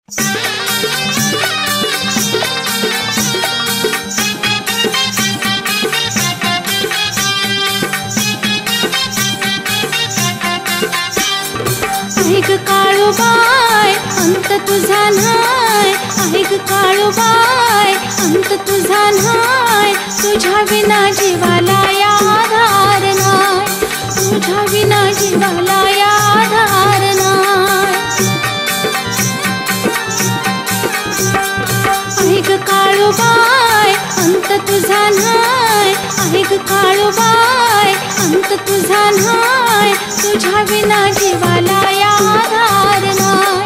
ऐक काळूबाई अंत तुझा नाय, ऐक काळूबाई अंत तुझा नाय, तुझ्या विना जीवाला या आधार नाय, तुझ्या विना जीवाला या आधार नाय। ऐक काळूबाई अंत तुझा नाय, ऐक काळूबाई अंत तुझा नाय, तुझ्या विना जीवाला या आधार नाय,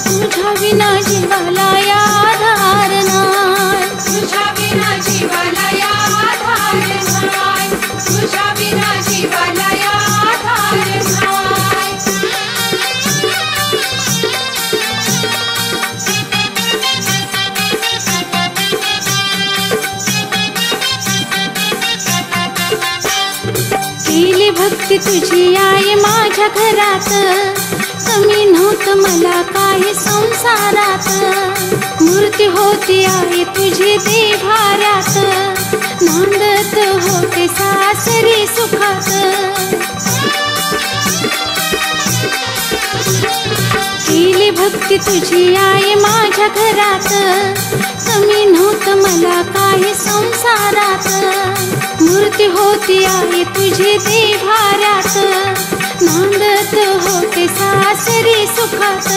तुझ्या विना जीवाला या आधार नाय, तुझ्या विना जीवाला या आधार नाय, तुझ्या विना जीवाला या आधार नाय। केली भक्ती तुझी आई माझ्या घरात, कमी नव्हतं मला काही संसारात, मूर्ती होती आई तुझी देव्हाऱ्यात, नांदत होते सासरी सुखात। केली भक्ती तुझी आई माझ्या घरात, कमी नव्हतं मला काही संसारात, मूर्ती होती आई तुझी देव्हाऱ्यात, नांदत होते सासरी सुखात।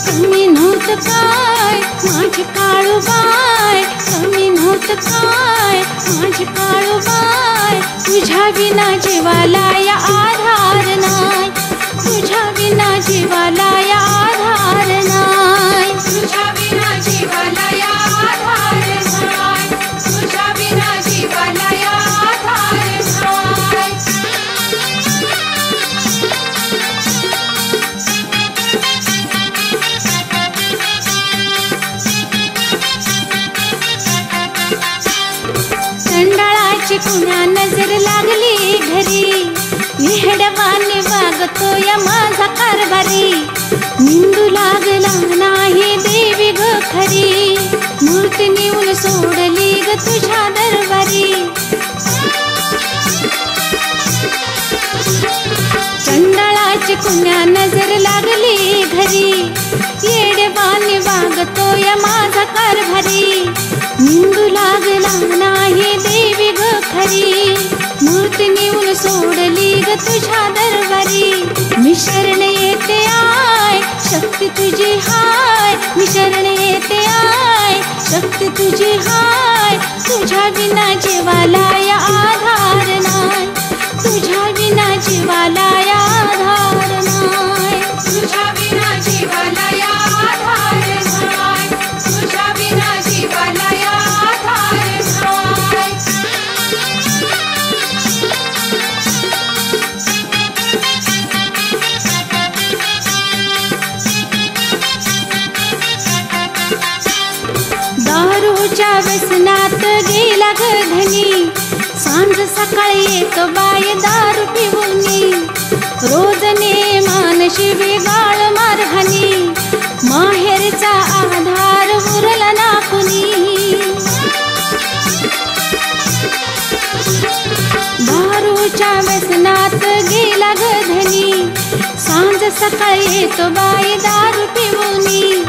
कमी नव्हतं काय माझी काळूबाई, कमी नव्हतं काय माझी काळूबाई, तुझ्या विना जीवाला या आधार नाय, तुझ्या विना जीवाला या आधार नाय, तुझ्या विना जीवाला या आधार नाय, तुझ्या विना जीवाला या आधार नाय। चंडाळाची पुन्हा नजर लागली घरी, निहडवाने वागतो या माझा कारभारी, निंदू लागला नाही देवी ग खरी, मूर्ती नेऊन सोडली ग तुझ्या दरबारी। चंडाळाची पुन्हा नजर लागली घरी, येडेवाने वागतो या माझा कारभारी, निंदू लागला नाही देवी ग खरी, मूर्ती नेऊन सोडली ग तुझ्या दरबारी। मी शरण येते आय शक्ती तुझी हाय, मी शरण येते आय शक्ती तुझी हाय, तुझ्या विना जीवाला या आधार नाय, तुझ्या विना जीवाला या आधार नाय, तुझ्या विना जीवाला या आधार नाय, तुझ्या विना जीवाला या आधार नाय। दारूच्या व्यसनात गेला ग धनी, सांज सकाळी एक बाय दारू पिऊनी, रोज नेमान शिवीगाळ मारहाणी, माहेरचा आधार उरला ना कुणी। दारूच्या व्यसनात गेला ग धनी, सांज सकाळी एक बाय दारू पिऊनी,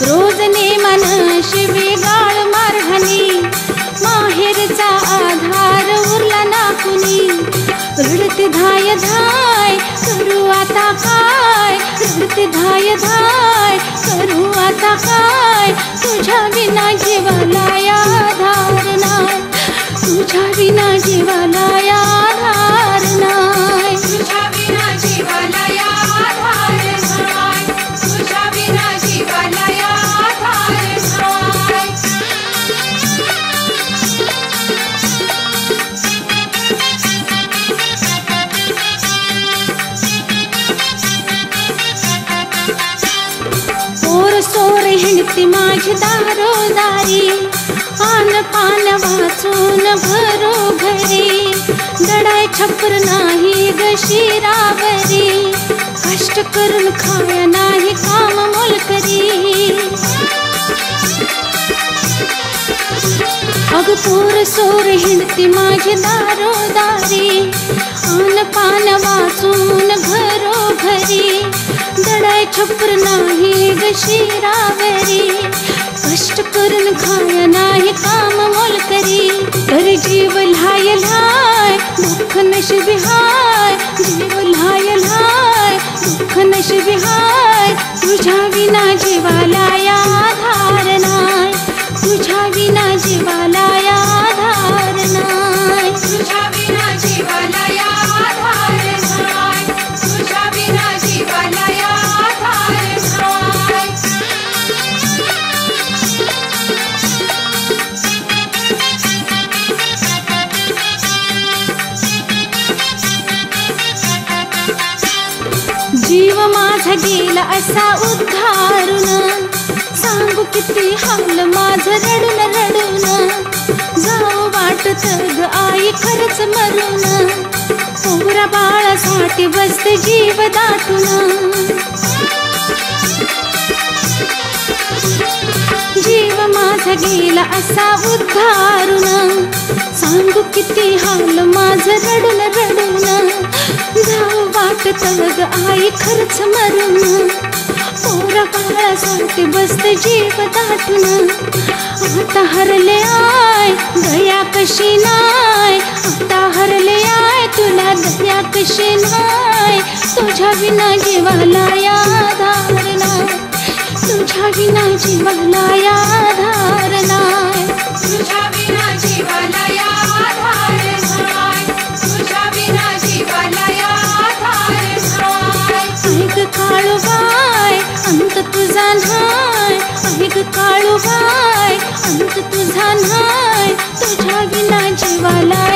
रोज नेमान शिवीगाळ मारहाणी, माहेरचा आधार उरला ना कुणी। रडते धाय धाय करू आता काय, रडते धाय धाय करू आता काय, तुझ्या विना जीवाला या आधार नाय, तुझ्या विना जीवाला या आधार नाय, तुझ्या विना जीवाला या आधार नाय, तुझ्या विना जीवाला या आधार नाय। पोर सोर हिंडती माझी दारोदारी, आन पान वाचून भरो घरी, दडाय छपर नाही ग शिरावरी, कष्ट करून खाया नाही काम मोल करी। पोर सोर हिंडती माझी दारोदारी आन पान वाचून घरोघरी दडाय छपर नाही ग शिरावरी कष्ट करून खाय नाही काम मोल करी तर जीव लहाय लहाय दुःख नशिबी हाय जीव लहाय लहाय दुःख नशिबी हाय तुझ्या विना जीवाला आधार नाय तुझ्या विना जीवाला आधार नाय तुझ्या विना जीवाला आधार नाय तुझ्या विना जीवाला आधार नाय जीव माझा गेला असा उद्धारून सांगू किती हाल माझं रडून रडून जाऊ वाटत ग आई खरंच मरून पोरा बाळासाठी बसते जीव दाटून जीव माझा गेला असा उद्धारून सांगू किती हाल माझं रडून रडून जाऊ वाटत ग आई खरंच मरून पोरा बाळासाठी बसते जीव दाटून आता हरले आय दया कशी नाय आता हरले आय तुला दया कशी नाय तुझ्या विना जीवाला आधार नाय तुझ्या विना जीवाला आधार नाय तुझ्या विना जीवाला आधार नाय तुझ्या विना जीवाला आधार नाय ऐक काळूबाई अंत तुझा नाय ऐक काळूबाई अंत तुझा नाय तुझ्या विना जीवाला